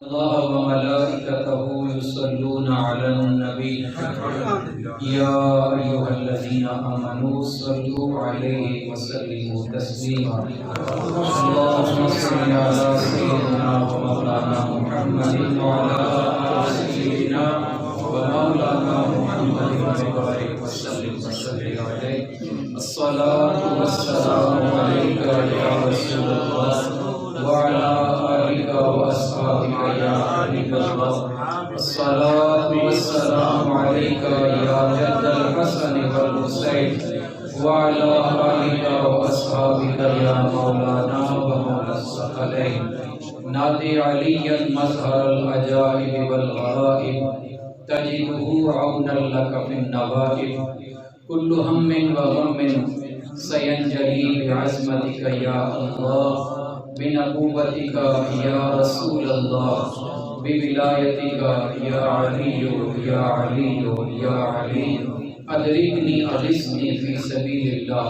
الله وملائكته يصلون على النبي يا أيها الذين آمنوا صلوا عليه وسلموا تسليما اللهم صل على سيدنا ومولانا محمد وعلى آل سيدنا ومولانا محمد وبارك وسلم عليه الصلاة والسلام عليك يا رسول الله وعلى آلك وأصحابك يا حبيب الله الصلاة والسلام عليك يا جد الحسن والحسين وعلى آلك وأصحابك يا مولانا ومولى الثقلين نادي عليا مظهر العجائب والغرائب تجده عونا لك في النوائب كل هم وغم سينجلي بعزمتك يا الله بنبوتك يا رسول الله بولایتك يا علي يا علي يا علي أدركني أغثني في سبيل الله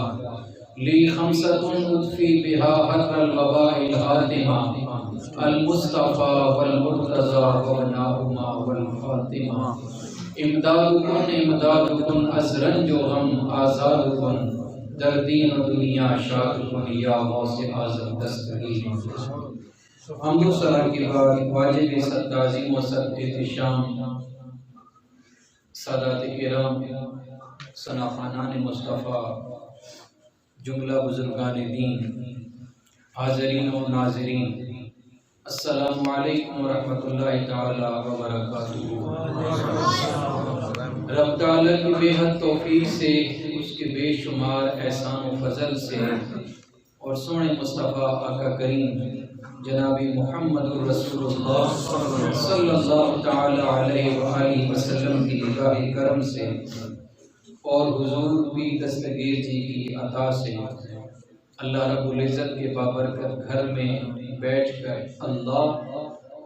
لي خمسة أطفي بها حر الوباء الهاتمة المصطفى والمرتضى وابناهما والفاطمة امدادكن از رنج و غم آزادکن در دین و دنیا شاد کن یا غوث اعظم دستگیر حمد و ثنا کے بعد واجب صد تعظیم و صد احتشام سادات کرام ثناخوانان مصطفیٰ جملہ بزرگان دین حاضرین و ناظرین السلام علیکم ورحمۃ اللہ تعالی وبرکاتہ۔ رب تعالی کی بے حد توفیق سے، اس کے بے شمار احسان و فضل سے اور سونے مصطفیٰ آقا کریم جناب محمد الرسول اللہ صلی اللہ تعالی علیہ وآلہ وسلم کی نگاہ کرم سے اور حضور بھی دستگیر جی کی عطا سے اللہ رب العزت کے بابرکت گھر میں بیٹھ کر اللہ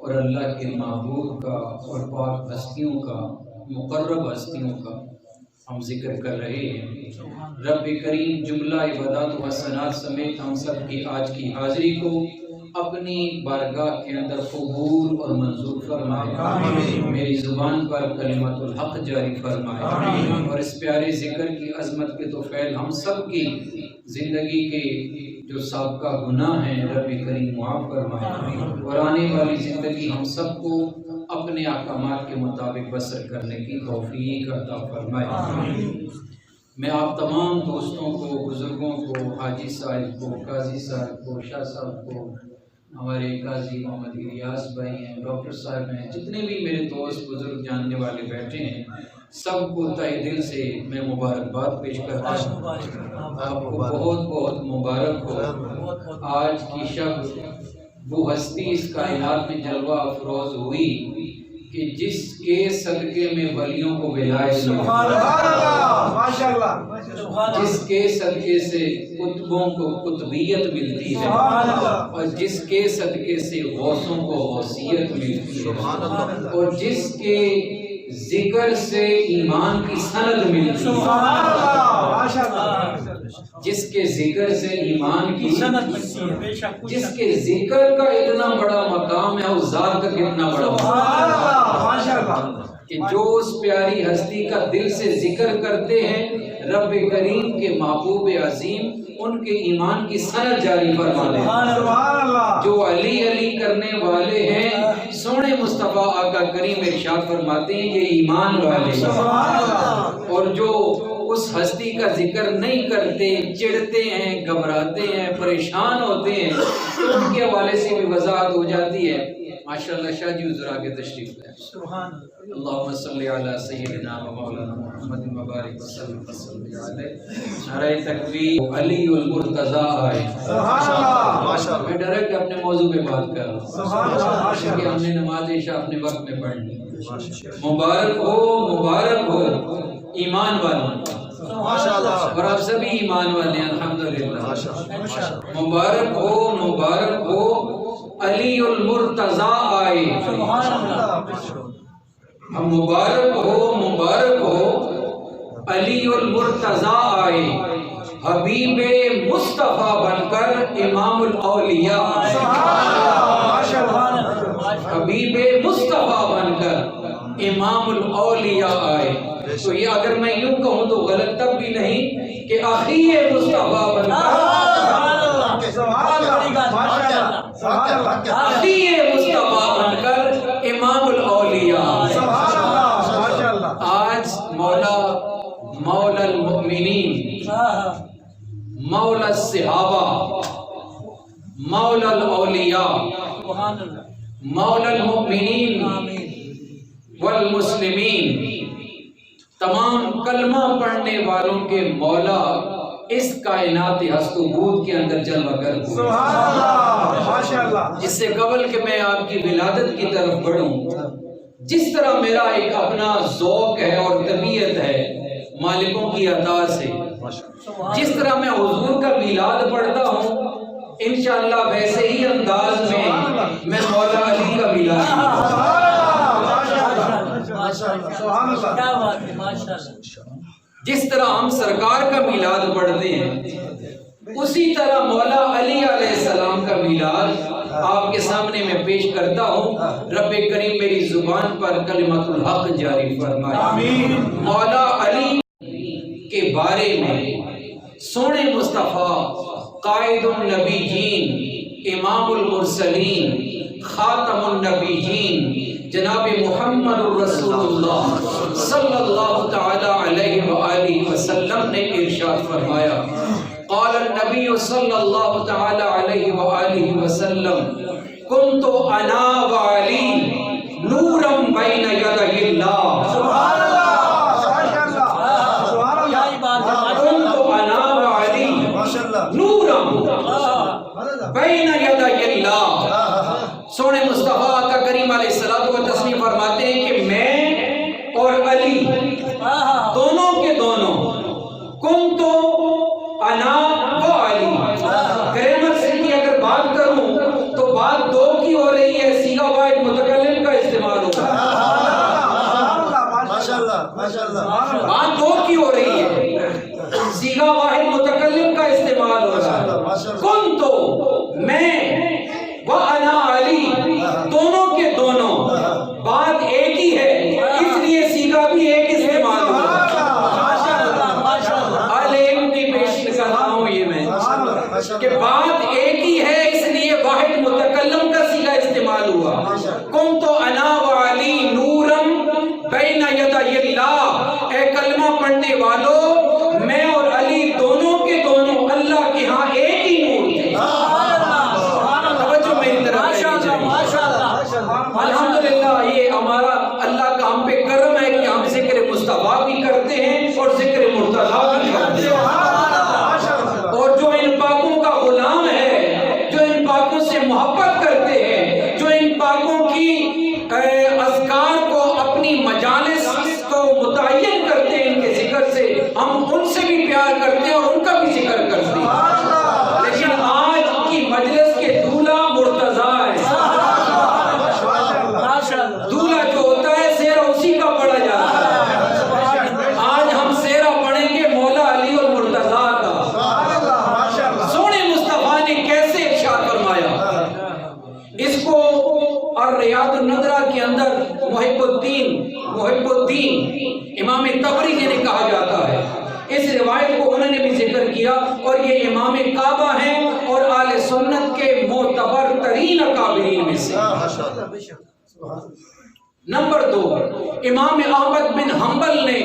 اور اللہ کے محبوب کا اور پاک ہستیوں کا مقرب ہستیوں کا ہم ذکر کر رہے ہیں۔ رب کریم جملہ عبادات و حسنات سمیت ہم سب کی آج کی حاضری کو اپنی بارگاہ کے اندر قبول اور منظور فرمائے، میری زبان پر کلمت الحق جاری فرمائے اور اس پیارے ذکر کی عظمت کے توفیل ہم سب کی زندگی کے جو سابقہ گناہ ہیں رب کریم معاف فرمائے اور آنے والی زندگی ہم سب کو اپنے احکامات کے مطابق بسر کرنے کی توفیق عطا فرمائے۔ میں آپ تمام دوستوں کو، بزرگوں کو، حاجی صاحب کو، قاضی صاحب کو، شاہ صاحب کو، ہمارے قاضی محمد الیاس بھائی ہیں، ڈاکٹر صاحب ہیں، جتنے بھی میرے دوست بزرگ جاننے والے بیٹھے ہیں، سب کو تہ دل سے میں مبارکباد پیش کرتا ہوں۔ آپ کو بہت بہت مبارک ہو۔ آج کی شب وہ ہستی اس کائنات میں جلوہ افروز ہوئی کہ جس کے صدقے میں ولیوں کو ولایت ملتی، جس کے صدقے سے قطبوں کو قطبیت ملتی ہے اور جس کے صدقے سے غوثوں کو غوثیت ملتی ہے اور جس کے ذکر سے ایمان کی سند ملتی ہے، جس کے ذکر سے ایمان کی سند ملتی ہے، جس کے ذکر کا اتنا بڑا مقام ہے اس ذات کا کتنا بڑا مقام ہے کہ جو اس پیاری ہستی کا دل سے ذکر کرتے ہیں رب کریم کے محبوب عظیم ان کے ایمان کی سند جاری فرما دے۔ جو علی علی کرنے والے ہیں سونے مصطفیٰ آقا کریم ارشاد فرماتے ہیں یہ ایمان والے ہیں، اور جو اس ہستی کا ذکر نہیں کرتے، چڑھتے ہیں، گھبراتے ہیں، پریشان ہوتے ہیں، تو ان کے حوالے سے بھی وضاحت ہو جاتی ہے۔ ماشاءاللہ شاہ جی حضور آگے تشریف لائیں۔ اللہم صلی علی سیدنا و مولانا محمد مبارک وسلم علیہ۔ نعرہ تکبیر، علی المرتضیٰ آئے۔ میں ڈائریکٹ اپنے موضوع پہ بات کر رہا ہوں کہ ہم نے نماز عشاء اپنے وقت میں پڑھنی۔ مبارک ہو ایمان والوں، اور آپ سبھی ایمان والے ہیں الحمدللہ۔ مبارک ہو علی المرتضیٰ آئے۔ مبارک ہو علی المرتضیٰ آئے، حبیب مصطفیٰ بن کر امام الاولیاء آئے۔ حبیب مصطفیٰ بن کر امام الاولیاء آئے. تو یہ اگر میں یوں کہوں تو غلط تب بھی نہیں کہ اخی مصطفیٰ بن کر اخی مصطفیٰ بن کر امام الاولیاء. آج مولا المؤمنین، مولا الصحابہ، مولا الاولیاء، مولا المؤمنین والمسلمین، تمام کلمہ پڑھنے والوں کے مولا اس کائنات ہست و بود کے اندر جلوہ گر ہوئے. سبحان اللہ، ماشاءاللہ. اس سے قبل کہ میں آپ کی ولادت کی طرف بڑھوں، جس طرح میرا ایک اپنا ذوق ہے اور طبیعت ہے مالکوں کی عطا سے، جس طرح میں حضور کا میلاد پڑھتا ہوں انشاءاللہ ویسے ہی انداز میں مولا علی کا میلاد. جس طرح ہم سرکار کا میلاد پڑھتے ہیں اسی طرح مولا علی علیہ السلام کا میلاد آپ کے سامنے میں پیش کرتا ہوں. رب کریم میری زبان پر کلمت الحق جاری فرمائے. مولا علی کے بارے میں سونے مصطفیٰ قائد النبیین، امام المرسلین، خاتم النبیین جناب محمد الرسول اللہ صلی اللہ تعالی علیہ وآلہ وسلم نے ارشاد فرمایا، قال النبی صلی اللہ تعالی علیہ وآلہ وسلم کنت انا وعلی نورا بین یدی اللہ. سبحان اللہ، سبحان اللہ. کنت انا وعلی نورا بین یدی اللہ. سونے مصطفیٰ آقا کریم علیہ الصلوۃ والتسلیم فرماتے ہیں کہ میں اور علی دونوں کے دونوں کن تو انا و علی. گرامر سے کی اگر بات کروں تو بات دو کی ہو رہی ہے، صیغہ واحد متکلم کا استعمال ہوگا. بات دو کی ہو رہی ہے، صیغہ واحد متکلم کا استعمال ہو رہا ہے. کن تو میں و انا علی، دونوں کے دونوں بات ایک ہی ہے، اس لیے صیغہ بھی ایک استعمال ہو رہا ہے. علم کی پیش کر رہا ہوں یہ میں کہ بات ایک ہی ہے اس لیے واحد متکلم کا صیغہ استعمال ہوا. کن تو انا و علی نورم بین یدی اللہ. اے کلمہ پڑھنے والوں، میں اور علی دونوں کے دونوں اللہ کے ہاں ایک ہی نور تھے. توجہ میری طرف الحمدللہ. یہ ہمارا اللہ کا ہم پہ کرم ہے کہ ہم ذکر مصطفیٰ بھی کرتے ہیں اور ذکر مرتضیٰ بھی کرتے ہیں. اور جو ان پاکوں کا غلام ہے، جو ان پاکوں سے محبت کرتے ہیں، جو ان پاکوں کی اذکار کو اپنی مجالس کو متعین کرتے ہیں ان کے ذکر سے، ہم ان سے بھی پیار کرتے ہیں اور ان کا بھی ذکر کرتے ہیں. لیکن آج کی مجلس کے دولہ مرتضیٰ ہے. دولہ جو ہوتا ہے سیرہ اسی کا پڑھا جاتا ہے. آج ہم سیرہ پڑھیں گے مولا علی اور مرتضیٰ کا. سونے مصطفیٰ نے کیسے ارشاد فرمایا اس کو، اور ریاض النظرہ کے اندر محب الدین امام تبری نے کہا جاتا ہے. اس روایت کو انہوں نے بھی ذکر کیا اور یہ امام کعبہ ہیں اور آل سنت کے معتبر ترین اکابرین میں سے. نمبر 2، امام احمد بن حنبل نے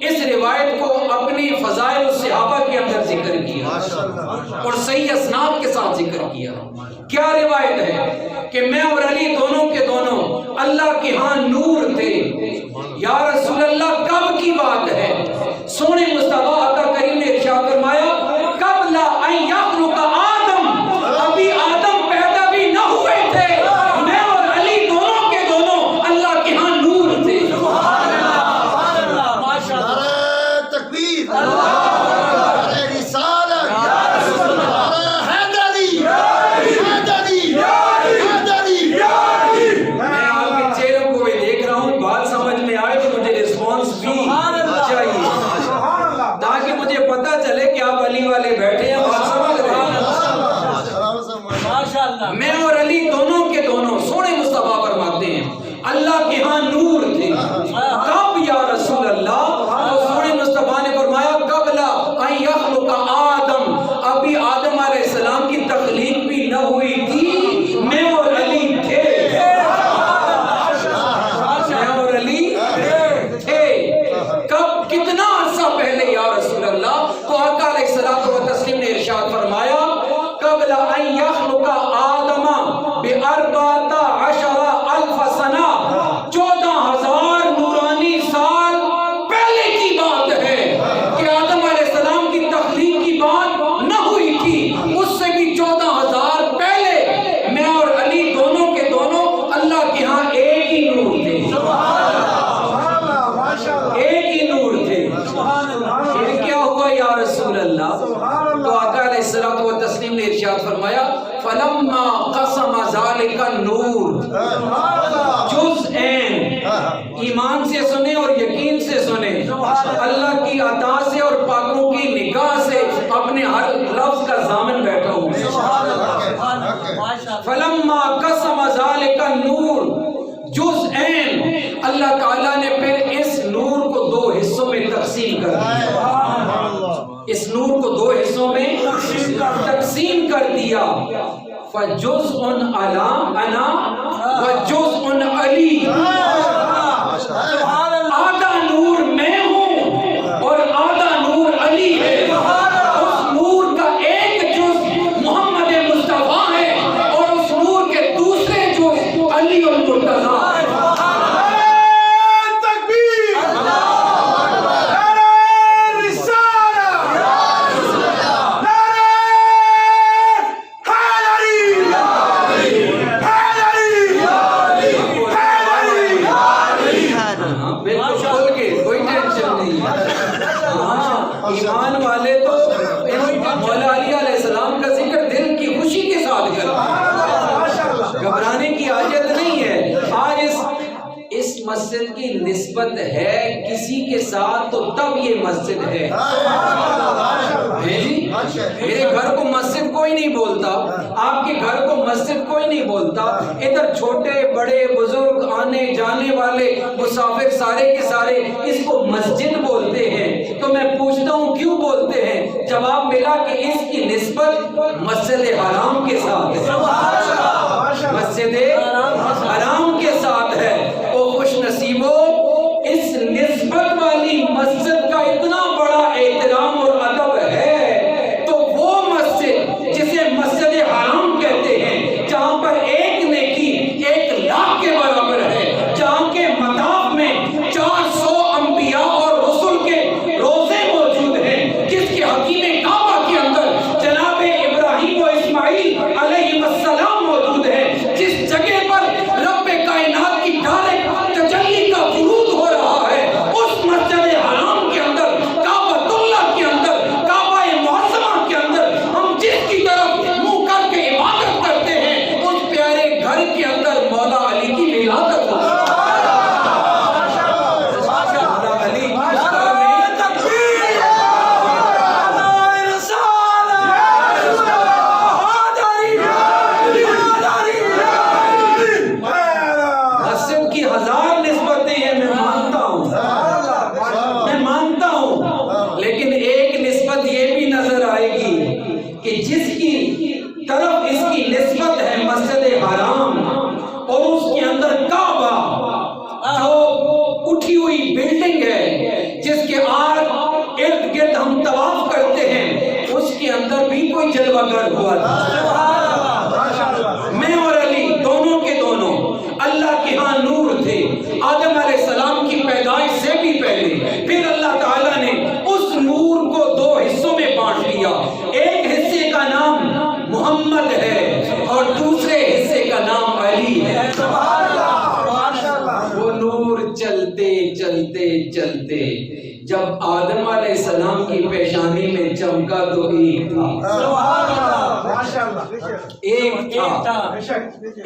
اس روایت کو اپنی فضائل الصحابہ کے اندر ذکر کیا اور صحیح اسناد کے ساتھ ذکر کیا. کیا روایت ہے کہ میں اور علی دونوں کے دونوں اللہ کے ہاں نور تھے. یا رسول اللہ کب کی بات ہے؟ سونے مصطفیٰ آقا کریم نے ارشاد فرمایا قبل ان یخلق آدم، ابھی آدم پیدا بھی نہ ہوئے تھے، میں اور علی دونوں کے دونوں اللہ کے ہاں نور تھے. اللہ کے ہاں نور تھے. کب یا رسول اللہ؟ تو سونے مصطفیٰ نے فرمایا قبل ان یخلق آدم، ابھی آدم علیہ السلام کی تخلیق بھی نہ ہوئی تھی، میں اور علی تھے. میں اور علی تھے. کب؟ کتنا عرصہ پہلے یا رسول اللہ؟ تو آقا علیہ الصلوۃ والتسلیم نے ارشاد فرمایا قبل ان یخلق آدم باربعۃ عشر الف سنہ، 14,000 نورانی سال پہلے کی بات ہے کہ آدم علیہ السلام کی تخلیق کی بات نہ ہوئی تھی. اس سے بھی 14,000 پہلے میں اور علی دونوں کے دونوں اللہ کے ہاں ایک ہی نور تھے. ایک ہی نور تھے. پھر کیا ہوا یا رسول اللہ؟ تو آقا علیہ الصلوۃ والتسلیم نے ارشاد فرمایا فلما قسم ذلک النور جزءین. ایمان سے سنیں اور یقین سے سنیں، اللہ کی عطا سے اور پاکوں کی نگاہ سے اپنے ہر لفظ کا ضامن بیٹھا ہوں. فلما قسم ذلک النور جزءین، اللہ تعالیٰ نے پھر اس نور کو 2 حصوں میں تقسیم کر دیا. اس نور کو 2 حصوں میں تقسیم کر دیا. فجزء انا وجزء علی. آدھا نور میں ہوں اور آدھا نور علی ہے. اس نور کا ایک جز محمد مصطفیٰ ہے اور اس نور کے دوسرے جز علی المرتضیٰ ہے. ایمان والے تو مولا علی علیہ السلام کا ذکر دل کی خوشی کے ساتھ کرتے ہیں، گھبرانے کی حاجت نہیں ہے. آج اس مسجد کی نسبت ہے کسی کے ساتھ تو تب یہ مسجد ہے. جی میرے گھر کو مسجد کوئی نہیں بولتا، آپ کے گھر کو مسجد کوئی نہیں بولتا. ادھر چھوٹے بڑے بزرگ آنے جانے والے مسافر سارے کے سارے اس کو مسجد بولتے ہیں. تو میں پوچھتا ہوں کیوں بولتے ہیں؟ جواب ملا کہ اس کی نسبت مسجد حرام کے ساتھ ہے. مسجد حرام کے ساتھ ہے. او خوش نصیبو، اس نسبت والی مسجد کا اتنا بڑا احترام اور ادب ہے تو وہ مسجد جسے مسجد حرام کہتے ہیں، جہاں پر ایک نیکی 1,00,000 کے برابر ہے، جہاں کے مطاف میں 400 انبیاء اور رسل کے روزے موجود ہیں، جس کے حکیم کعبہ کے اندر جناب ابراہیم و اسماعیل علیہ السلام موجود ہیں، جس جگہ پر رب کائنات کی ڈائریکٹ تجلی کا ورود ہو رہا ہے، اس مسجد حرام کے اندر، کعبۃ اللہ کے اندر، کعبہ معظمہ کے اندر ہم جس کی طرف منہ کر کے عبادت کرتے ہیں، اس پیارے گھر کے اندر مولا علی کی ولادت ہوتی ہے. مولا علی کی گھر میں مسجد کی 1000 نسبتیں ہیں، میں مانتا ہوں، لیکن ایک نسبت یہ بھی نظر آئے گی کہ جس کی طرف اس کی نسبت ہے مسجد حرام اور اس کے اندر کعبہ جو اٹھی ہوئی بلڈنگ ہے، جس کے ارد گرد ہم طواف کرتے ہیں، اس کے اندر بھی کوئی جلوہ گر ہوا تھا. میں اور علی دونوں کے دونوں اللہ کے ہاں نور تھے. آدم علیہ السلام کی پیدائش سے بھی پہلے پھر اللہ تعالیٰ نے اس نور کو 2 حصوں میں بانٹ دیا. ایک حصے کا نام محمد ہے اور دوسرے حصے کا نام علی ہے. وہ نور چلتے چلتے چلتے جب آدم علیہ السلام کی پیشانی میں چمکا تو ایک تھا،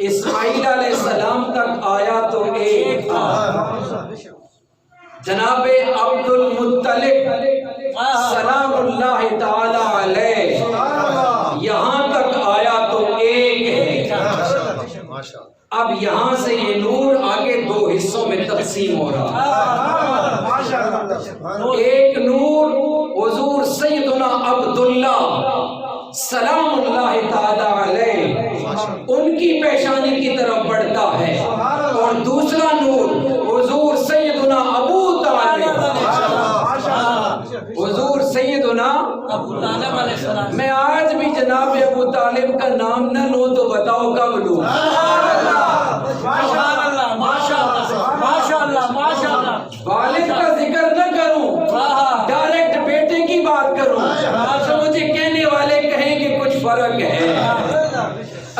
اسماعیل علیہ السلام تک آیا تو ایک تھا. جناب عبد المطلب سلام اللہ تعالی علیہ یہاں تک آیا تو ایک ہے. اب یہاں سے یہ نور آگے 2 حصے میں تقسیم ہو رہا ماشاءاللہ ایک نور حضور سیدنا عبداللہ سلام اللہ تعالی علیہ ان کی پیشانی کی طرف بڑھتا ہے، اور دوسرا نور حضور سیدنا ابو طالب حضور سیدنا ابو طالب علیہ السلام. میں آج بھی جناب ابو طالب کا نام نہ لوں تو بتاؤ کب لوں؟ سبحان اللہ، ماشاء اللہ، ماشاء اللہ، ماشاء اللہ. والد کا ذکر نہ کروں، ڈائریکٹ بیٹے کی بات کروں تو مجھے کہنے والے کہیں کہ کچھ فرق ہے.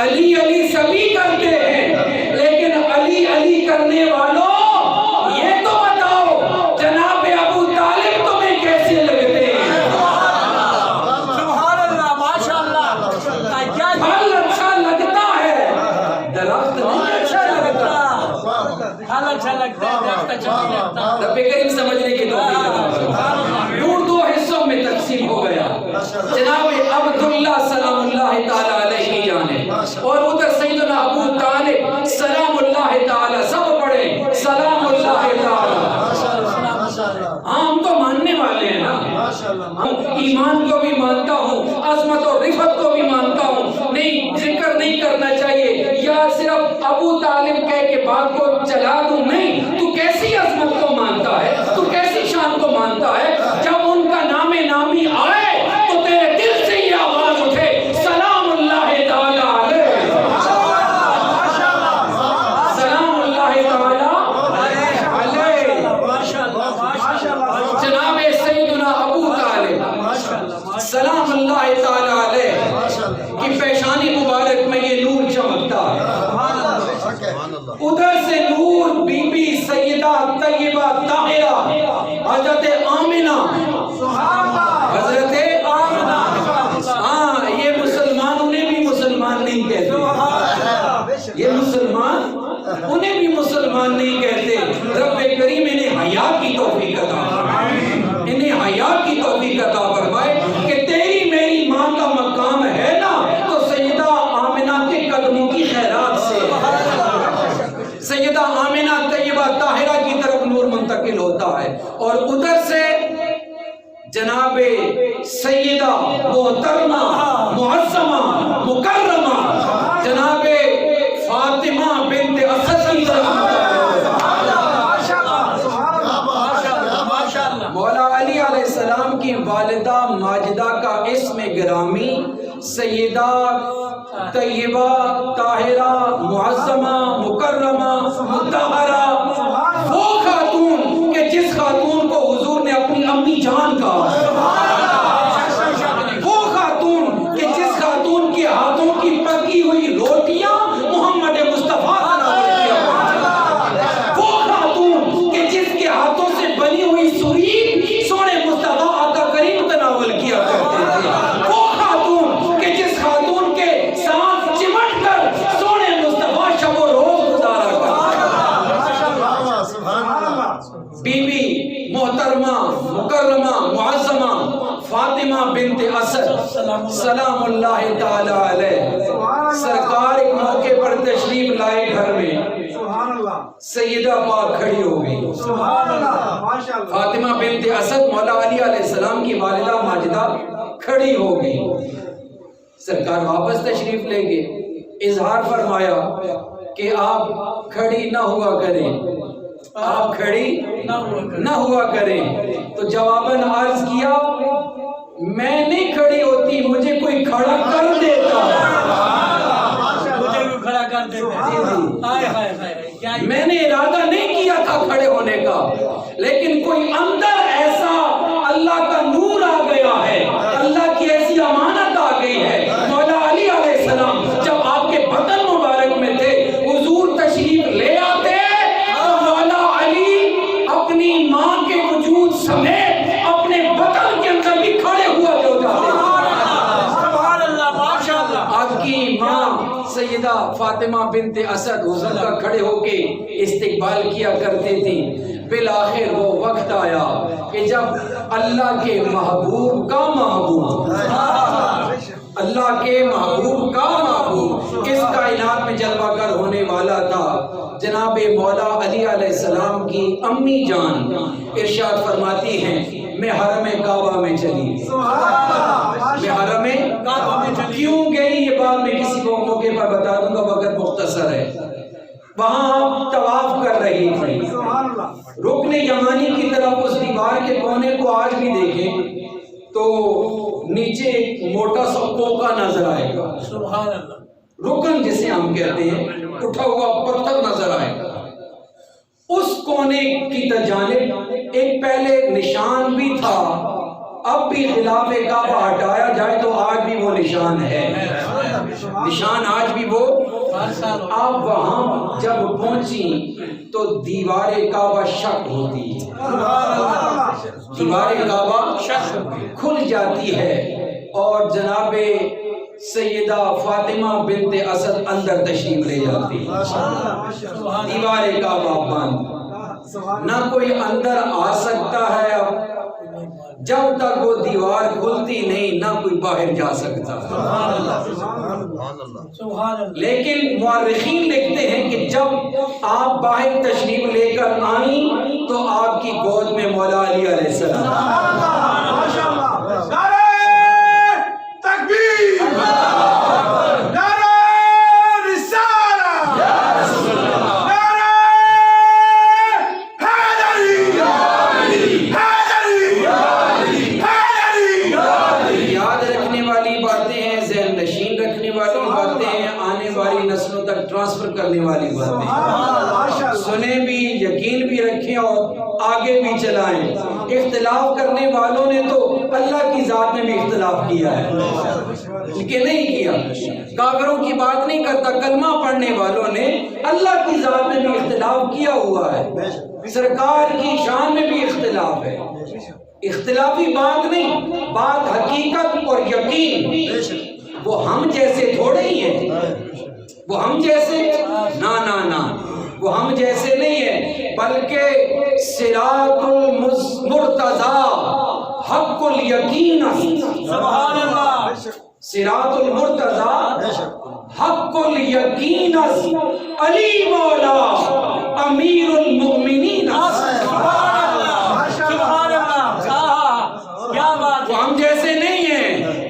علی علی سبھی کرتے ہیں، لیکن علی علی کرنے والوں یہ تو بتاؤ جناب ابو طالب تمہیں کیسے لگتے ہیں؟ سبحان اللہ، ماشاء اللہ. کیا پھل اچھا لگتا ہے، درخت نہیں اچھا لگتا. حال اچھا لگتا ہے، درخت اچھا نہیں لگتا. رب کریم سمجھنے کی توفیق عطا فرمائے. نور دو حصوں میں تقسیم ہو گیا، جناب عبداللہ سلام اللہ تعالی علیہ کی جانب، اور ادھر سیدنا ابو طالب سلام اللہ تعالی. سب پڑھے سلام اللہ تعالی. ہم تو ماننے والے ہیں نا، ہم ایمان کو بھی مانتا ہوں، عظمت و رفت کو بھی مانتا ہوں. نہیں، ذکر نہیں کرنا چاہیے یا صرف ابو طالب کہہ کے بات کو چلا دوں؟ نہیں، تو کیسی عظمت کو مانتا ہے، تو کیسی شان کو مانتا ہے؟ جب ان کا نام نامی آئے تو تیرے دل سے یہ آواز اٹھے سلام اللہ تعالی علیہ، سلام اللہ تعالی علیہ. جناب سیدنا ابو طالب سلام اللہ تعالی علیہ کی پیشانی مبارک میں یہ نور چمکتا ہے. ادھر سے نور بی بی سیدہ طیبہ طاہرہ حضرت آمنہ، حضرت آمنہ. ہاں، یہ مسلمان انہیں بھی مسلمان نہیں کہتے، یہ مسلمان انہیں بھی مسلمان نہیں کہتے. رب کریم انہیں حیا کی توفیق عطا فرمائے، انہیں حیا کی توفیق عطا فرمائے کہ تیری میری ماں کا مقام ہے نا تو سیدہ آمنہ کے قدموں کی خیرات سے سیدہ آمنہ طیبہ طاہرہ کی طرف نور منتقل ہوتا ہے. اور ادھر سے جناب سیدہ محترمہ معظمہ مکرمہ جناب فاطمہ بنت اسد کی طرف مولا علی علیہ السلام کی والدہ ماجدہ کا اسم گرامی سیدہ طیبہ طاہرہ معظمہ مکرمہ مطہرہ، وہ خاتون کہ جس خاتون کو حضور نے اپنی امی جان کہا، وہ خاتون کہ جس خاتون کے ہاتھوں کی پکی ہوئی روٹیاں محمد مصطفیٰ تناول کیا کرتے، وہ خاتون کہ جس کے ہاتھوں سے بنی ہوئی سرید سونے مصطفیٰ آقا کریم تناول کیا کرتے تھے، وہ خاتون کہ جس خاتون کے ساتھ چمٹ کر سونے مصطفیٰ شب و روز گزارا کرتے. بی بی محترمہ مکرمہ معظمہ فاطمہ بنت اسد سلام اللہ تعالی علیہ. سرکار ایک موقع پر تشریف لائے گھر میں، سیدہ پاک کھڑی ہو گئی. فاطمہ بنت اسد مولا علی علیہ السلام کی والدہ ماجدہ کھڑی ہو گئی. سرکار واپس تشریف لے گئے، اظہار فرمایا کہ آپ کھڑی نہ ہوا کریں، آپ کھڑی نہ ہوا کریں. تو جواباً عرض کیا میں نہیں کھڑی ہوتی، مجھے کوئی کھڑا کر دیتا، مجھے بھی کھڑا کر دیتے. میں نے ارادہ نہیں کیا تھا کھڑے ہونے کا، لیکن کوئی اندر ایسا اللہ کا نور آ گیا ہے، اللہ کی ایسی امانت آ گئی ہے. مولا علی علیہ السلام جب آپ کے بطن مبارک میں تھے، حضور تشریف لے آتے تو مولا علی اپنی ماں کے وجود سمیت اپنے بطن کے اندر بھی کھڑے ہوا جو جاتے. سبحان اللہ، ماشاء اللہ. آپ کی ماں سیدہ فاطمہ بنت اسد حضور کا کھڑے ہو کے استقبال کیا کرتی تھی. بالآخر وہ وقت آیا کہ جب اللہ کے محبوب کا محبوب، اللہ کے محبوب کا محبوب اس کائنات میں جلوہ گر ہونے والا تھا. جناب مولا علی علیہ السلام کی امی جان ارشاد فرماتی ہیں میں حرم کعبہ میں چلی میں حرم کعبہ میں چلی کیوں گئی یہ بات میں کسی کو موقع پر بتا دوں گا وقت مختصر ہے وہاں طواف کر رہی تھی رکن یمانی کی طرف اس دیوار کے کونے کو آج بھی دیکھیں تو نیچے ایک موٹا سا پوکا نظر آئے گا سبحان اللہ رکن جسے ہم کہتے ہیں اٹھا ہوا پتھر نظر آئے گا اس کونے کی جانب ایک پہلے نشان بھی تھا اب بھی خلاف کعبہ ہٹایا جائے تو آج بھی وہ نشان ہے نشان آج بھی وہ آپ وہاں جب پہنچی تو دیوار کعبہ شک ہوتی ہے دیوار کعبہ شک کھل جاتی ہے اور جناب سیدہ فاطمہ بنت اسد اندر تشریف لے جاتی دیوار کعبہ بند نہ کوئی اندر آ سکتا ہے اب جب تک وہ دیوار کھلتی نہیں نہ کوئی باہر جا سکتا لیکن مورخین لکھتے ہیں کہ جب آپ باہر تشریف لے کر آئیں تو آپ کی گود میں مولا علی علیہ السلام ٹرانسفر کرنے والی باتیں سنیں بھی یقین بھی رکھیں اور آگے بھی چلائیں اختلاف کرنے والوں نے تو اللہ کی ذات میں بھی اختلاف کیا ہے کہ نہیں کیا کافروں کی بات نہیں کرتا کلمہ پڑھنے والوں نے اللہ کی ذات میں بھی اختلاف کیا ہوا ہے سرکار کی شان میں بھی اختلاف ہے اختلافی بات نہیں بات حقیقت اور یقین وہ ہم جیسے تھوڑے ہی ہیں وہ ہم جیسے نہ وہ ہم جیسے نہیں ہے بلکہ صراط المرتضی حق الیقین سبحان اللہ صراط المرتضی حق الیقین علی مولا امیر المؤمنین سبحان اللہ سبحان اللہ کیا بات وہ ہم جیسے نہیں ہیں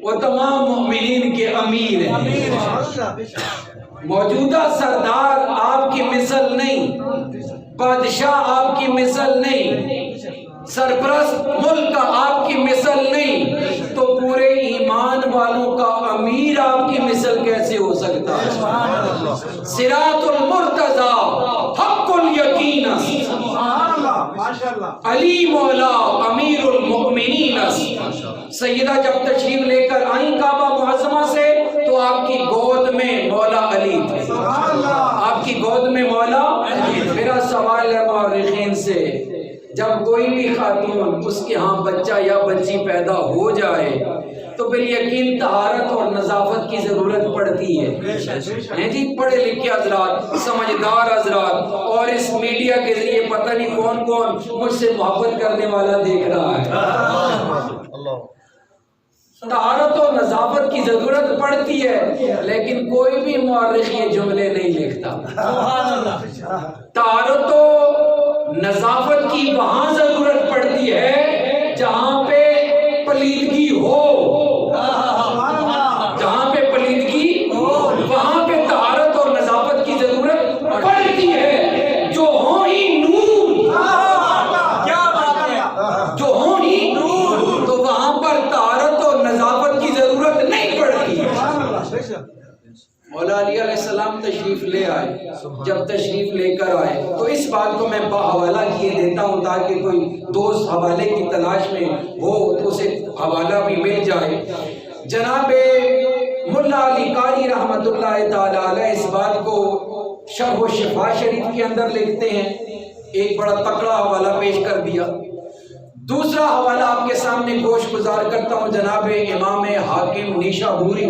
وہ تمام مومنین کے امیر ہیں موجودہ سردار آپ کی مثل نہیں بادشاہ آپ کی مثل نہیں سرپرست ملک کا آپ کی مثل نہیں تو پورے ایمان والوں کا امیر آپ کی مثل کیسے ہو سکتا ہے صراط المرتضی حق الیقین علی مولا امیر المؤمنین سیدہ جب تشریف لے کر آئیں کعبہ معظمہ سے تو آپ کی گود میں مولا علی تھے آپ کی گود میں مولا میرا سوال ہے مورخین سے جب کوئی بھی خاتون اس کے ہاں بچہ یا بچی پیدا ہو جائے تو پھر یقین طہارت اور نظافت کی ضرورت پڑتی ہے جی پڑھے لکھے حضرات سمجھدار حضرات اور اس میڈیا کے ذریعے پتہ نہیں کون کون مجھ سے محبت کرنے والا دیکھ رہا ہے طہارت و نظافت کی ضرورت پڑتی ہے لیکن کوئی بھی مورخ یہ جملے نہیں لکھتا طہارت و نظافت کی وہاں ضرورت پڑتی ہے جہاں پہ پلیدگی ہو جہاں پہ پلیدگی ہو وہاں پہ طہارت اور نظافت کی ضرورت پڑتی ہے جو ہو ہی نور کیا بات ہے جو ہو ہی نور تو وہاں پر طہارت اور نظافت کی ضرورت نہیں پڑتی مولا علی علیہ السلام تشریف لے آئے جب تشریف لے کر آئے تو اس بات کو میں حوالہ کیے دیتا ہوں تاکہ کوئی دوست حوالے کی تلاش میں ہو تو اسے حوالہ بھی مل جائے جناب ملا علی قاری رحمت اللہ تعالی علیہ اس بات کو شرح و شفا شریف کے اندر لکھتے ہیں ایک بڑا تکڑا حوالہ پیش کر دیا دوسرا حوالہ آپ کے سامنے گوش گزار کرتا ہوں جناب امام حاکم نیشابوری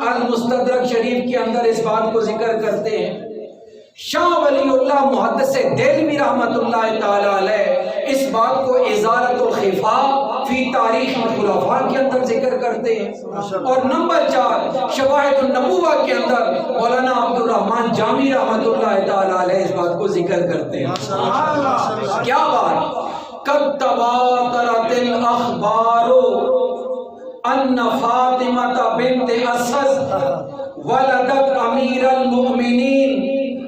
المستدرک شریف کے اندر اس بات کو ذکر کرتے ہیں شاہ ولی اللہ محدث دہلوی رحمت اللہ تعالی علیہ اس بات کو ازالت الخفا فی تاریخ الخلفاء کے اندر ذکر کرتے ہیں. اور نمبر 4 شواہد النبوہ کے اندر مولانا عبد الرحمن جامی رحمۃ اللہ تعالی علیہ اس بات کو ذکر کرتے ہیں. کیا بات؟ قد تواترت الاخبار ان فاطمہ بنت اسد ولدت امیر المؤمنین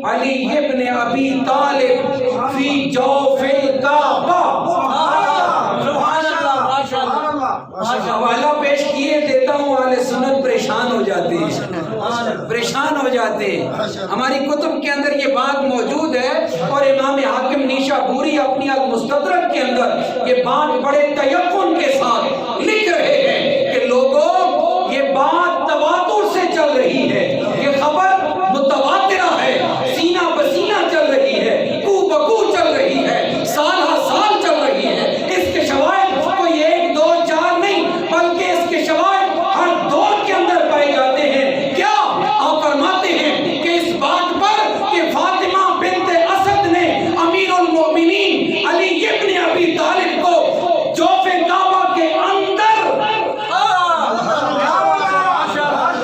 علی ابن ابی طالب فی جوف الکعبہ. حوالہ پیش کیے دیتا ہوں، اہل سنت پریشان ہو جاتے ہیں، پریشان ہو جاتے ہیں. ہماری کتب کے اندر یہ بات موجود ہے اور امام حاکم نیشابوری اپنی المستدرک کے اندر یہ بات بڑے تیقن کے ساتھ لکھ رہے ہیں کہ لوگوں یہ بات تواتر سے چل رہی ہے، یہ خبر متواترہ ہے، سینہ بسینہ چل رہی ہے، کو بکو چل رہی ہے، سال ہر سال چل رہی ہے. اس کے شواہد کوئی 1 2 4 نہیں بلکہ اس کے شواہد ہر دور کے اندر پائے جاتے ہیں. کیا آپ فرماتے ہیں کہ اس بات پر کہ فاطمہ بنت اسد نے امیر المؤمنین علی ابن ابی طالب کو جوف کعبہ کے اندر،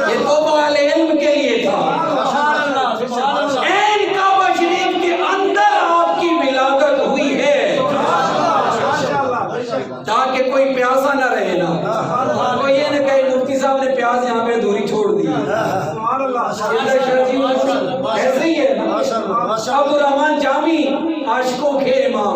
یہ توبہ اہل علم کے لیے تھا، این کعبہ شریف کے اندر آپ کی ولادت ہوئی ہے تاکہ کوئی پیاسا نہ رہے نا. کوئی یہ نہ کہے مفتی صاحب نے پیاس یہاں پہ دوری چھوڑ دی. ایسے ہی ہے نا. عبد الرحمن جامی عاشقوں کے امام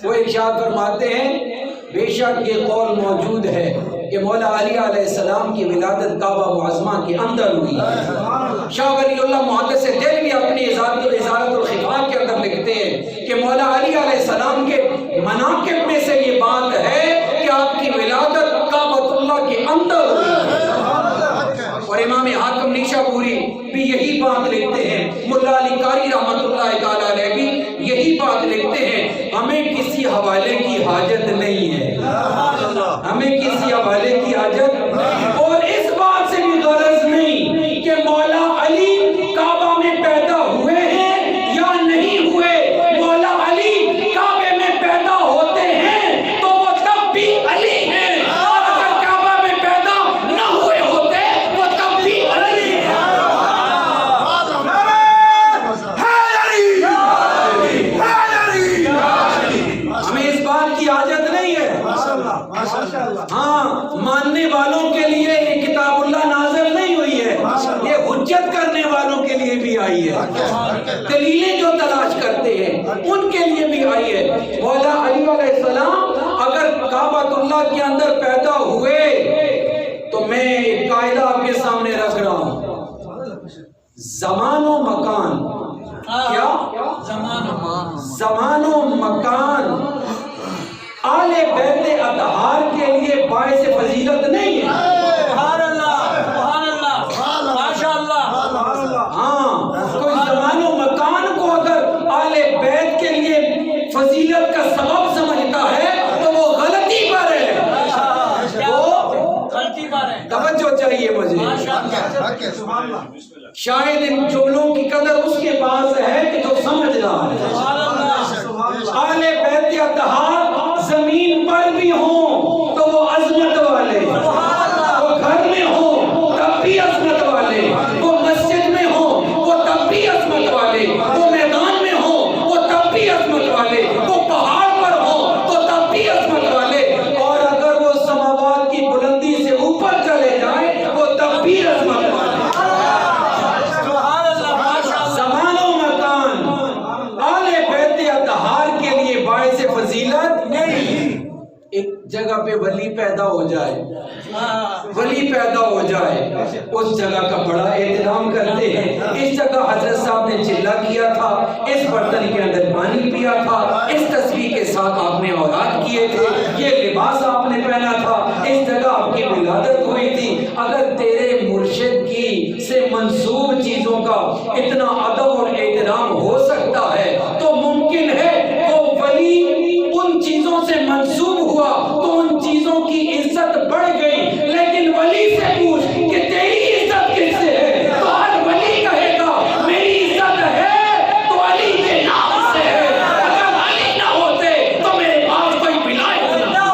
وہ ارشاد فرماتے ہیں بے شک یہ قول موجود ہے کہ مولا علی علیہ السلام کی ولادت کعبہ معظمہ کے اندر ہوئی ہے. شاہ ولی اللہ محدث دہلوی اپنی ازالت الخفا کے اندر لکھتے ہیں کہ مولا علی علیہ السلام کے مناقب میں سے یہ بات ہے کہ آپ کی ولادت کعبۃ اللہ کے اندر ہوئی ہے. اور امام حاکم نیشابوری بھی یہی بات لکھتے ہیں، ملا علی قاری رحمۃ اللہ تعالی علیہ بھی یہی بات لکھتے ہیں. ہمیں کسی حوالے کی حاجت نہیں ہے، ہمیں کسی حوالے کی حاجت نہیں. اور اس بات سے بھی غرض نہیں کہ مولا علی کعبہ میں پیدا ہوئے ہیں یا نہیں ہوئے. مولا علی کعبے میں پیدا ہوتے ہیں تو وہ تب بھی علی ہیں، اگر کعبہ میں پیدا نہ ہوئے ہوتے وہ تب بھی علی ہیں. ہمیں اس بات کی حاجت نہیں ہے. ہاں ماننے والوں کے لیے یہ کتاب اللہ نازل نہیں ہوئی ہے، یہ حجت کرنے والوں کے لیے بھی آئی ہے، دلیلیں جو تلاش کرتے ہیں ان کے لیے بھی آئی ہے. مولا علی علیہ السلام اگر کعبۃ اللہ کے اندر پیدا ہوئے تو میں ایک قاعدہ آپ کے سامنے رکھ رہا ہوں، زمان و مکان. کیا زمان و مکان آل بیت اطہار کے لیے باعث فضیلت نہیں ہے. سبحان اللہ، سبحان اللہ، ماشاء اللہ. ہاں کوئی زمان و مکان کو اگر آل بیت کے لیے فضیلت کا سبب سمجھتا ہے تو وہ غلطی پر ہے، وہ غلطی پر ہے. توجہ چاہیے مجھے. شاید ان جملوں کی قدر اس کے پاس ہے کہ جو سمجھ رہا ہے. آل بیت اطہار زمین پر بھی ہوں تو وہ عظمت والے، وہ گھر میں ہوں تب بھی عظمت والے، وہ مسجد میں ہوں وہ تب بھی عظمت والے، وہ میدان میں ہوں وہ تب بھی عظمت والے، وہ پہاڑ پر ہوں تو تب بھی عظمت والے، اور اگر وہ سماوات کی بلندی سے اوپر چلے جائیں وہ تب بھی عظمت والے. زمان و مکان آل بیت اطہار کے لیے باعث فضیلت نہیں. ایک جگہ پہ ولی پیدا ہو جائے، ولی پیدا ہو جائے، اس جگہ کا بڑا احترام کرتے ہیں. اس جگہ حضرت صاحب نے چلہ کیا تھا، اس برتن کے اندر پانی پیا تھا، اس تسبیح کے ساتھ آپ نے اوراد کیے تھے، یہ لباس آپ نے پہنا تھا، اس جگہ آپ کی ولادت ہوئی تھی. اگر تیرے مرشد کی سے منسوب چیزوں کا اتنا ادب اور احترام ہو سکتا ہے تو ممکن ہے وہ ولی ان چیزوں سے منسوب ہوا تو ان چیزوں کی عزت بڑھ گئی. لیکن ولی سے پوچھ کہ تیری عزت کس سے ہے تو ہر ولی کہے گا میری عزت ہے تو علی کے نام سے ہے. اگر علی نہ ہوتے تو میرے پاس کوئی بلائے نہ.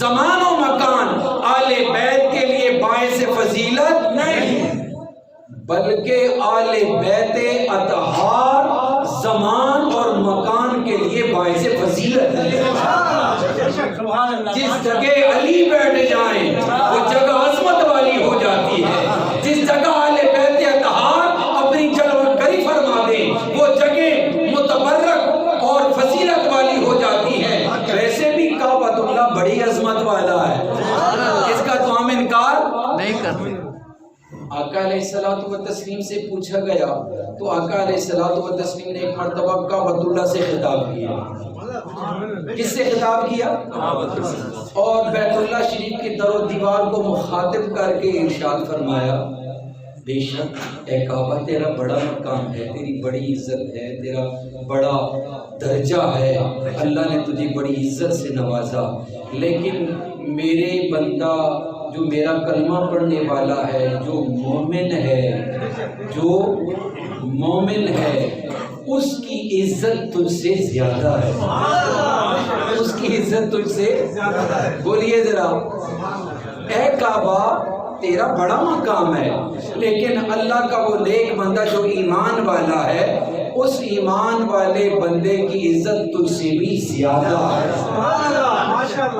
زمان و مکان آل بیت کے لیے باعث فضیلت نہیں، بلکہ آل بیت اطہار زمان اور مکان کے لیے باعث فضیلت ہے۔ جس جگہ علی بیٹھ جائیں وہ جگہ عظمت والی ہو جاتی ہے، جس جگہ آل بیت اطہار اپنی جلوہ گری فرما دیں وہ جگہ متبرک اور فضیلت والی ہو جاتی ہے۔ ویسے بھی کعبۃ اللہ بڑی عظمت والا ہے، اس کا تو ہم انکار نہیں کرتے۔ آقا علیہ الصلوۃ والتسلیم سے پوچھا گیا تو آقا علیہ الصلوۃ والتسلیم نے ایک مرتبہ کعبۃ اللہ سے خطاب کیا۔ کس سے خطاب کیا؟ اور بیت اللہ شریف کی در و دیوار کو مخاطب کر کے ارشاد فرمایا، بے شک اے کعبہ تیرا بڑا مقام ہے، تیری بڑی عزت ہے، تیرا بڑا درجہ ہے، اللہ نے تجھے بڑی عزت سے نوازا، لیکن میرے بندہ جو میرا کلمہ پڑھنے والا ہے، جو مومن ہے اس کی عزت تجھ سے زیادہ ہے، اس کی عزت تجھ سے زیادہ ہے۔ بولیے ذرا، اے کعبہ تیرا بڑا مقام ہے، لیکن اللہ کا وہ نیک بندہ جو ایمان والا ہے، اس ایمان والے بندے کی عزت تجھ سے بھی زیادہ ہے۔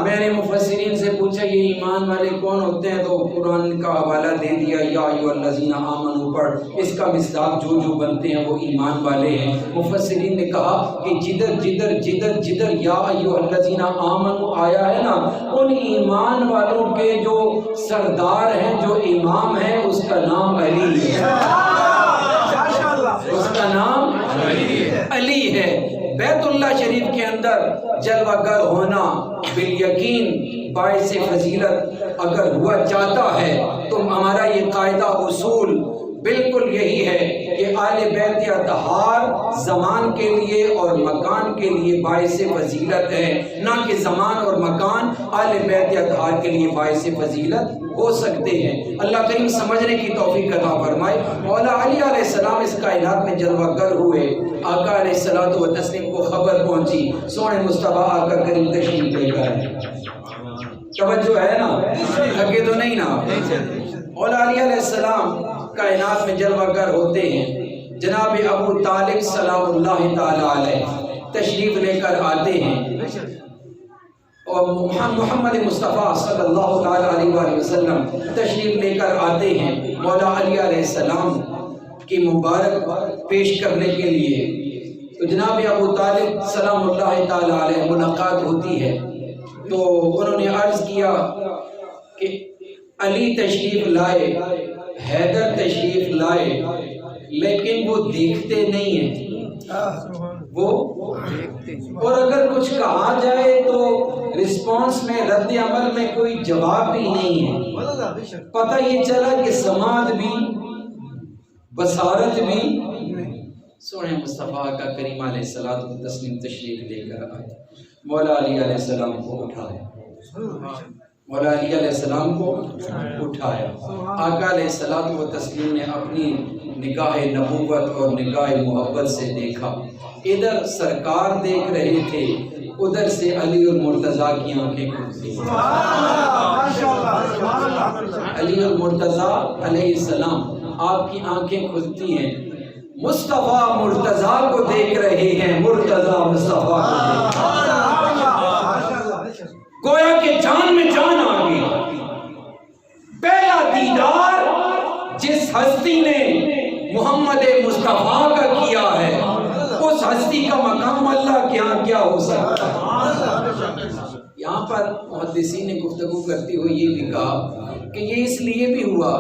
میں نے مفسرین سے پوچھا یہ ایمان والے کون ہوتے ہیں، تو قرآن کا حوالہ دے دیا، یا ایھا الذین آمنوا پڑھ، اس کا مصداق جو بنتے ہیں وہ ایمان والے ہیں۔ مفسرین نے کہا کہ جدھر یا ایھا الذین آمنوا آیا ہے نا، ان ایمان والوں کے جو سردار ہیں، جو امام ہیں، اس کا نام علی ہے، اس کا نام علی ہے۔ بیت اللہ شریف کے اندر جلوہ گر ہونا بالیقین باعث فضیلت اگر ہوا چاہتا ہے تو ہمارا یہ قاعدہ اصول بالکل یہی ہے کہ آل بیت اطہار زمان کے لیے اور مکان کے لیے باعث فضیلت ہے، نہ کہ زمان اور مکان آل بیت اطہار کے لیے باعث فضیلت ہو سکتے ہیں۔ اللہ کریم سمجھنے کی توفیق عطا فرمائے۔ مولا علی علیہ السلام اس کائنات میں جلوہ گر ہوئے، آقا علیہ الصلوۃ والتسلیم کو خبر پہنچی، سونے مصطفیٰ آقا کریم تشریف لے کر آئے۔ توجہ ہے نا، لگے تو نہیں نا؟ مولا علی علیہ السلام کائنات میں جلوہ گر ہوتے ہیں، جناب ابو طالب سلام اللہ تعالی علیہ تشریف لے کر آتے ہیں، اور محمد مصطفیٰ صلی اللہ تعالی علیہ وآلہ وسلم تشریف لے کر آتے ہیں مولا علی علیہ السلام کی مبارک پیش کرنے کے لیے۔ تو جناب ابو طالب سلام اللہ تعالی علیہ ملاقات ہوتی ہے، تو انہوں نے عرض کیا کہ علی تشریف لائے، حیدر تشریف لائے، لیکن وہ دیکھتے نہیں ہیں، وہ اور اگر کچھ کہا جائے تو رسپانس میں، رد عمل میں کوئی جواب بھی نہیں ہے۔ پتہ یہ چلا کہ سماعت بھی بصارت بھی۔ سونے مصطفیٰ کا کریم علیہ الصلوۃ والتسلیم تشریف لے کر آئے، مولا علی علیہ السلام کو اٹھایا، مولا علی علیہ السلام کو اٹھایا۔ آقا علیہ الصلوۃ والتسلیم نے اپنی نگاہ نبوت اور نگاہ محبت سے دیکھا، ادھر سرکار دیکھ رہے تھے، ادھر سے علی اور مرتضیٰ کی آنکھیں کھلتی۔ علی اور مرتضیٰ علیہ السلام آپ کی آنکھیں کھلتی ہیں، مصطفیٰ مرتضیٰ کو دیکھ رہے ہیں، مرتضیٰ مصطفیٰ کو دیکھ رہے ہیں، گویا کہ جان میں جان آ گئی۔ پہلا دیدار جس ہستی نے محمد مصطفیٰ کا کیا ہے، اس ہستی کا مقام اللہ کے ہاں کیا ہو سکتا ہے۔ یہاں پر محدثین نے گفتگو کرتے ہوئے یہ بھی کہا کہ یہ اس لیے بھی ہوا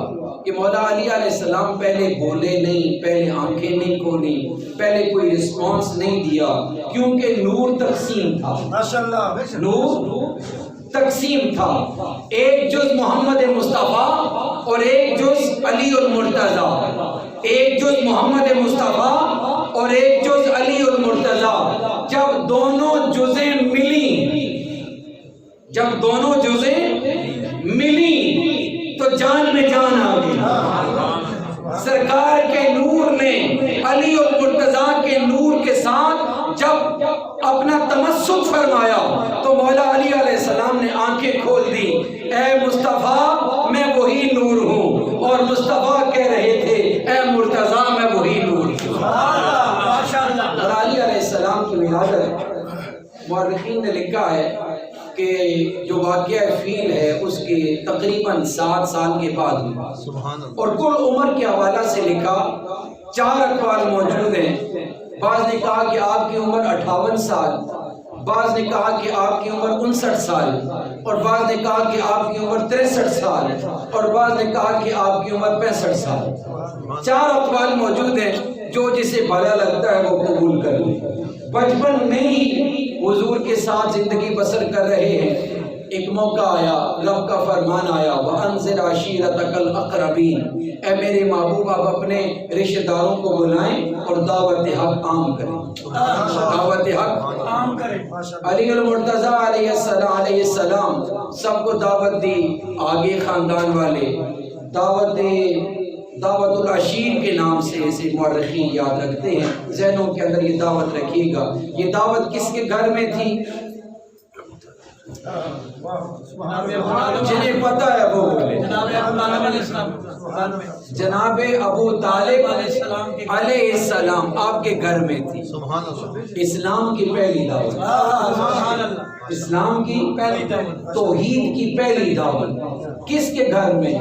کہ مولا علی علیہ السلام پہلے بولے نہیں، پہلے آنکھیں نہیں کھولی، پہلے کوئی رسپانس نہیں دیا، کیونکہ نور تقسیم تھا، نور تقسیم تھا، ایک جز محمد مصطفیٰ اور ایک جز علی المرتضیٰ، ایک جز محمد مصطفیٰ اور ایک جز علی المرتضیٰ۔ جب دونوں جزیں ملی، جب دونوں جزیں ملی تو جان میں جان آ گئی۔ سرکار کے نور نے علی اور مرتضیٰ کے نور کے ساتھ جب اپنا تمسک فرمایا تو مولا علی علیہ السلام نے آنکھیں کھول دی، اے مصطفیٰ میں وہی نور ہوں، اور مصطفیٰ کہہ رہے تھے اے مرتضیٰ میں وہی نور ہوں۔ اور علی علیہ السلام کی ولادت مورخین نے لکھا ہے کہ جو واقعہ فیل ہے اس کے تقریباً 7 سال کے بعد ہوا، اور کل عمر کے حوالہ سے لکھا 4 اقوال موجود ہیں۔ بعض نے کہا کہ آپ کی عمر 58 سال، بعض نے کہا کہ آپ کی عمر 59 سال، اور بعض نے کہا کہ آپ کی عمر 63 سال، اور بعض نے کہا کہ آپ کی عمر 65 سال۔ 4 اقوال موجود ہیں، جو جسے بھلا لگتا ہے وہ قبول کر لیں۔ بچپن میں ہی حضور کے ساتھ زندگی بسر کر رہے ہیں، ایک موقع آیا، رب کا فرمان آیا وَأَنذِرْ عَشِيرَتَكَ الْأَقْرَبِينَ، اے میرے محبوب آپ اپنے رشتہ داروں کو بلائیں اور دعوت حق عام کریں، دعوت حق عام کریں۔ علی المرتضیٰ علیہ السلام سب کو دعوت دی، آگے خاندان والے دعوت العشیر کے نام سے اسے مورخین یاد رکھتے ہیں، ذہنوں کے اندر یہ دعوت رکھیے گا۔ یہ دعوت کس کے گھر میں تھی؟ جنہیں پتہ ہے وہ بولے۔ جناب ابو طالب علیہ السلام آپ کے گھر میں تھی۔ اسلام کی پہلی دعوت، اسلام کی پہلی دعوت، توحید کی پہلی دعوت کس کے گھر میں؟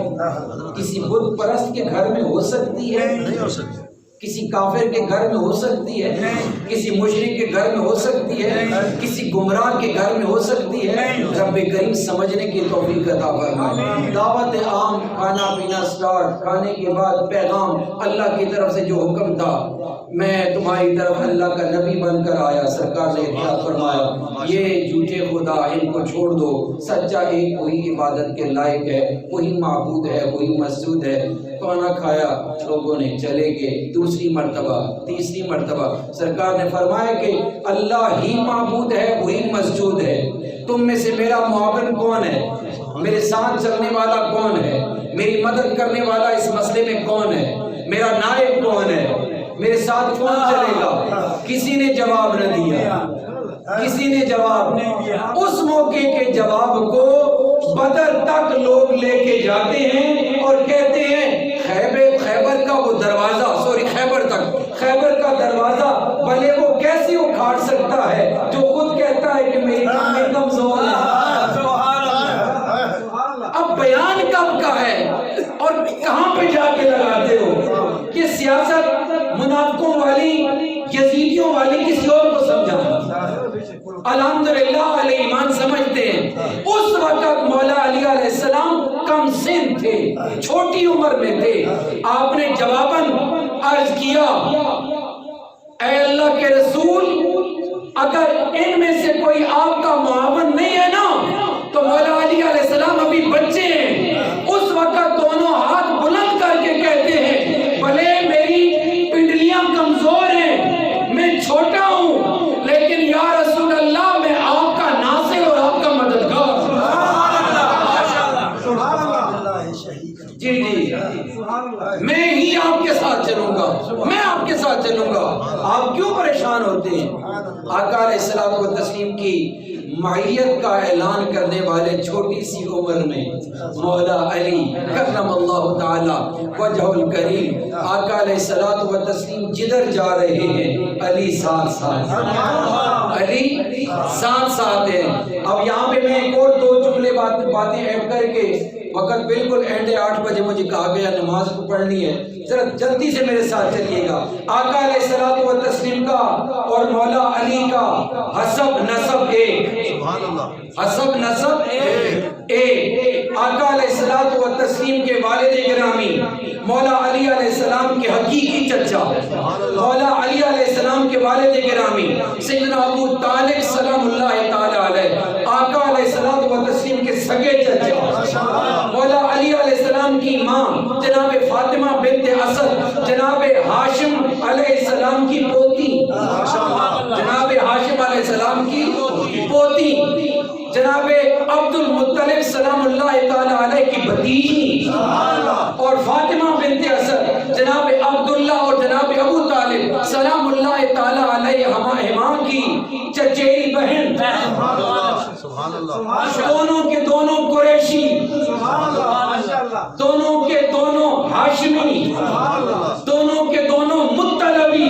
کسی بت پرست کے گھر میں ہو سکتی ہے؟ نہیں ہو سکتی۔ کسی کافر کے گھر میں ہو سکتی ہے؟ کسی مشرک کے گھر میں ہو سکتی ہے؟ کسی گمراہ کے گھر میں ہو سکتی ہے؟ رب کریم سمجھنے کی توفیق عطا فرمائے۔ دعوت عام، کھانا پینا سٹارٹ، کھانے کے بعد پیغام، اللہ کی طرف سے جو حکم تھا، میں تمہاری طرف اللہ کا نبی بن کر آیا، سرکار نے ارشاد فرمایا یہ جھوٹے خدا ان کو چھوڑ دو، سچا ایک وہی عبادت کے لائق ہے، وہی معبود ہے، وہی مسجود ہے۔ کھانا کھایا، لوگوں نے چلے گئے۔ دوسری مرتبہ، تیسری مرتبہ سرکار نے فرمایا کہ اللہ ہی معبود ہے، وہی مسجود ہے، تم میں سے میرا معاون کون ہے؟ میرے ساتھ چلنے والا کون ہے؟ میری مدد کرنے والا اس مسئلے میں کون ہے؟ میرا نائب کون ہے؟ میرے ساتھ کون چلے گا؟ کسی نے جواب نہ دیا، کسی نے جواب نہیں دیا۔ اس موقع کے جواب کو بدر تک لوگ لے کے جاتے ہیں اور کہتے ہیں خیبر کا وہ دروازہ، خیبر کا دروازہ بھلے وہ کیسے اکھاڑ سکتا ہے جو خود کہتا ہے کہ میری کمزور کمزور ہے۔ اب بیان کب کا ہے اور کہاں پہ جا کے لگاتے ہو؟ کہ سیاست منافقوں والی، یزیدیوں والی کسی اور کو سمجھانا۔ الحمدللہ اہل ایمان سمجھتے ہیں اس وقت مولا علی علیہ السلام کم سن تھے، چھوٹی عمر میں تھے۔ آپ نے جواباً عرض کیا اے اللہ کے رسول، اگر ان میں سے کوئی آپ کا معاون نہیں ہے نا تو مولا علی علیہ السلام ابھی بچے ہیں۔ اس وقت دونوں ہاتھ بلند کر کے کہتے ہیں بھلے میری پنڈلیاں کمزور ہیں، میں چھوٹا ہوں، لیکن یا رسول اللہ میں آپ کا ناصر اور آپ کا مددگار۔ جی جی، میں ہی آپ کے ساتھ چلوں گا، میں آپ کے ساتھ چلوں گا۔ آپ کیوں پریشان ہوتے ہیں؟ آقا علیہ الصلوۃ والتسلیم کی معیت کا اعلان کرنے والے چھوٹی سی عمر میں مولا علی کرم اللہ تعالی وجہ الکریم، آقا علیہ الصلوۃ والتسلیم جدھر جا رہے ہیں علی ساتھ ساتھ، علی ساتھ ساتھ ہیں۔ اب یہاں پہ میں ایک اور 2 جملے باتیں ایڈ کر کے، وقت بالکل اینڈ 8 بجے مجھے کہا گیا نماز کو پڑھنی ہے، ذرا جلدی سے میرے ساتھ چلیے گا۔ آقا علیہ الصلوۃ والتسلیم کا اور مولا علی کا حسب نسب ایک، حسب نسب ایک۔ آقا علیہ الصلوۃ والتسلیم کے والد گرامی مولا علی علیہ السلام کے حقیقی چچا، مولا علی علیہ السلام کے والد گرامی سیدنا ابو طالب سلام اللہ تعالی علیہ، آقا علیہ الصلوۃ والتسلیم کے سگے چچا، مولا علی علیہ السلام کی ماں جناب فاطمہ بنت اسد، جناب ہاشم علیہ السلام کی پوتی، جناب ہاشم علیہ السلام کی پوتی، جناب عبد المطلب سلام اللہ تعالی علیہ کی بھتیجی، اور فاطمہ بنت اسد جناب عبداللہ اور جناب ابو طالب سلام اللہ تعالی علیہ ہما کی چچی دونوں کے دونوں قریشی، دونوں کے دونوں ہاشمی، دونوں کے دونوں مطلبی۔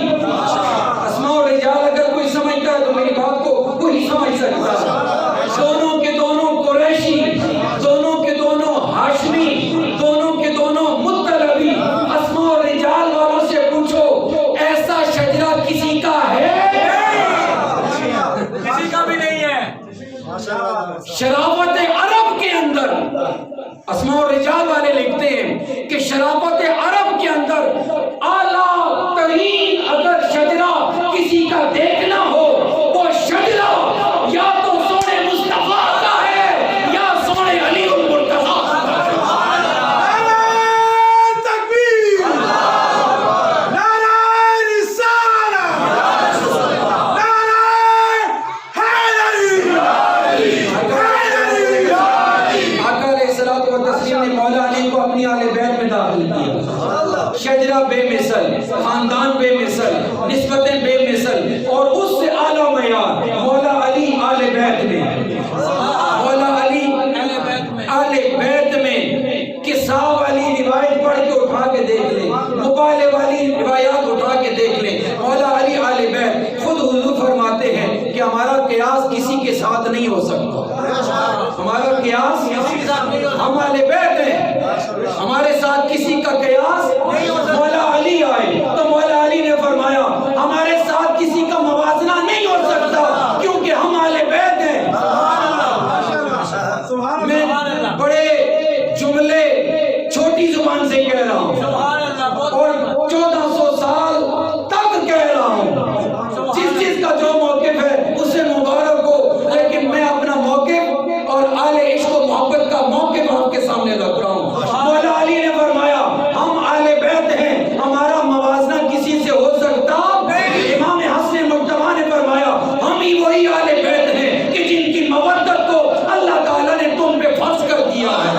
اسماء الرجال اگر کوئی سمجھتا ہے تو میری بات کو کوئی نہیں سمجھ سکتا۔ دونوں کے دونوں قریشی، دونوں کے دونوں ہاشمی، دونوں کے دونوں مطلبی۔ اسماء الرجال والوں سے پوچھو ایسا شجرہ کسی کا ہے؟ کسی کا بھی نہیں ہے۔ شرافت عرب کے اندر اسماء الرجال والے لکھتے ہیں کہ شرافت عرب کے اندر اعلیٰ ترین اگر شجرہ کسی کا دیکھنا ہو وہ شجرہ یا تو سونے مصطفیٰ کا ہے یا سونے علی المرتضیٰ کا ہے۔ شجرہ بے مثل، خاندان بے مثل، نسبتیں بے مثل، اور اس سے اعلیٰ معیار مولا علی آل بیت میں، مولا علی آل بیت میں کہ صاحب علی روایت پڑھ کے اٹھا کے دیکھ لیں، مبالے والی روایات اٹھا کے دیکھ لیں، مولا علی آل بیت خود حضور فرماتے ہیں کہ ہمارا قیاس کسی کے ساتھ نہیں ہو سکتا، ہمارا قیاس ہم آل بیت ہیں، ہمارے ساتھ کسی کا قیاس مولا علی آئے تو مولا علی نے فرمایا ہمارے ساتھ کسی کا موازنہ نہیں ہو سکتا کیونکہ ہم آل بیت ہیں۔ میں بڑے جملے چھوٹی زبان سے کہہ رہا ہوں اور 1400 سال تک کہہ رہا ہوں، جس چیز کا جو موقف ہے اسے مبارک ہو، لیکن میں اپنا موقف اور آل عشق و محبت کا موقف آپ کے سامنے رکھ رہا ہوں۔ مولا علی نے فرمایا ہم آل بیت ہیں، ہمارا موازنہ کسی سے ہو سکتا نہیں۔ امام حسن مجتبی نے فرمایا ہم ہی وہی آل بیت ہیں کہ جن کی مودت کو اللہ تعالیٰ نے تم پہ فرض کر دیا ہے۔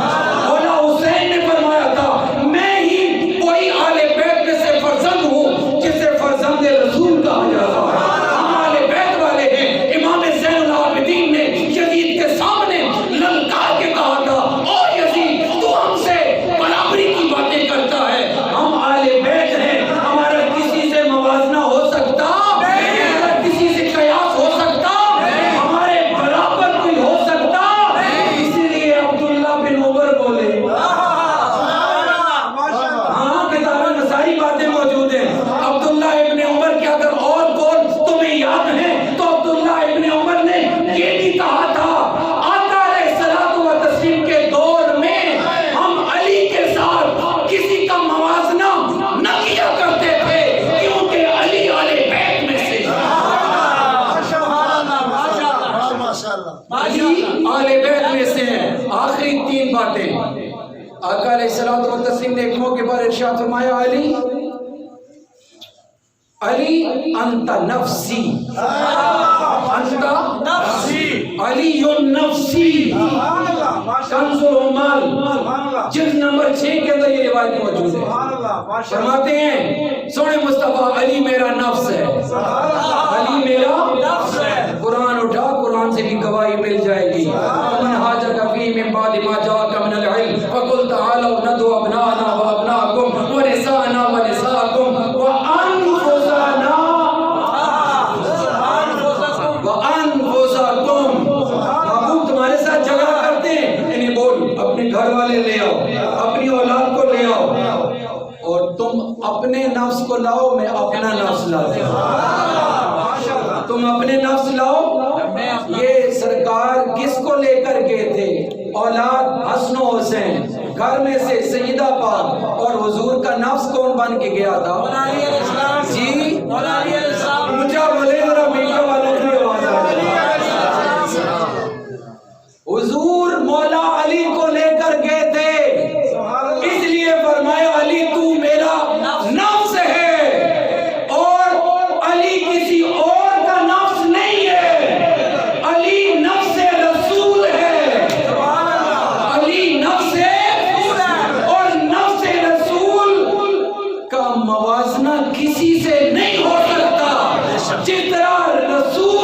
مولا حسین نے فرمایا تھا میں ہی وہی آل بیت میں سے فرزند ہوں جسے فرزند رسول کہا جاتا ہے۔ ہم آل بیت والے ہیں۔ امام زین العابدین نے یزید کے سامنے للکار کے کہا تھا او یزید تو ہم سے برابری کی باتیں کرتا ہے، ہم آل بیت ہیں، ہمارا کسی سے موازنہ ہو سکتا نہیں، کسی سے قیاس ہو سکتا نہیں، ہمارے برابر کوئی ہو سکتا نہیں۔ اسی لیے عبداللہ بن عمر بولے، ہاں کتابیں میں ساری باتیں موجود ہیں، عبداللہ ابن عمر کے اگر اور قول تمہیں یاد ہیں تو عبداللہ ابن عمر نے یہ بھی کہا تھا آقا علیہ الصلوۃ والتسلیم کے دور میں ہم علی کے ساتھ کسی کا موازنہ نہ کیا کرتے تھے کیونکہ علی آل بیت میں سے، علی آل بیت میں سے ہیں۔ آخری 3 باتیں آقا علیہ الصلوۃ والتسلیم نے ایک موقع پر ارشاد فرمایا علی علی انت نفسی، انت نفسی، علی نفسی، کنز العمال جلد نمبر 6 کے اندر یہ روایت موجود ہے۔ فرماتے ہیں سونے مصطفیٰ علی میرا نفس ہے، علی میرا نفس ہے۔ قرآن اٹھا، قرآن سے بھی گواہی مل جائے گی۔ ومن حاجک فی من بعد ما جاءک من العلم فقل تعالوا ندعو ابناءنا وابناءکم ونساءنا ونساءکم وانفسنا وانفسکم۔ محبوب تمہارے ساتھ جھگڑا کرتے ہیں، انہیں بول اپنے گھر والے لے آؤ، اپنی اولاد کو لے آؤ، اور تم اپنے نفس کو لاؤ، میں اپنا نفس لاتا ہوں۔ تم اپنے نفس لاؤ۔ یہ سرکار کس کو لے کر گئے تھے؟ اولاد حسن و حسین، گھر میں سے سیدہ پاک، اور حضور کا نفس کون بن کے گیا تھا؟ جی اونچا بولے ذرا، میڈیا والوں کی آواز آ رہی ہے۔ حضور مولا علی کو لے کر گئے تھے، اس لیے فرمایا علی تو میرا نفس ہے، اور علی کسی اور کا نفس نہیں ہے، علی نفس رسول ہے، علی نفس اور نفس رسول کا موازنہ کسی سے نہیں ہو سکتا۔ جس طرح رسول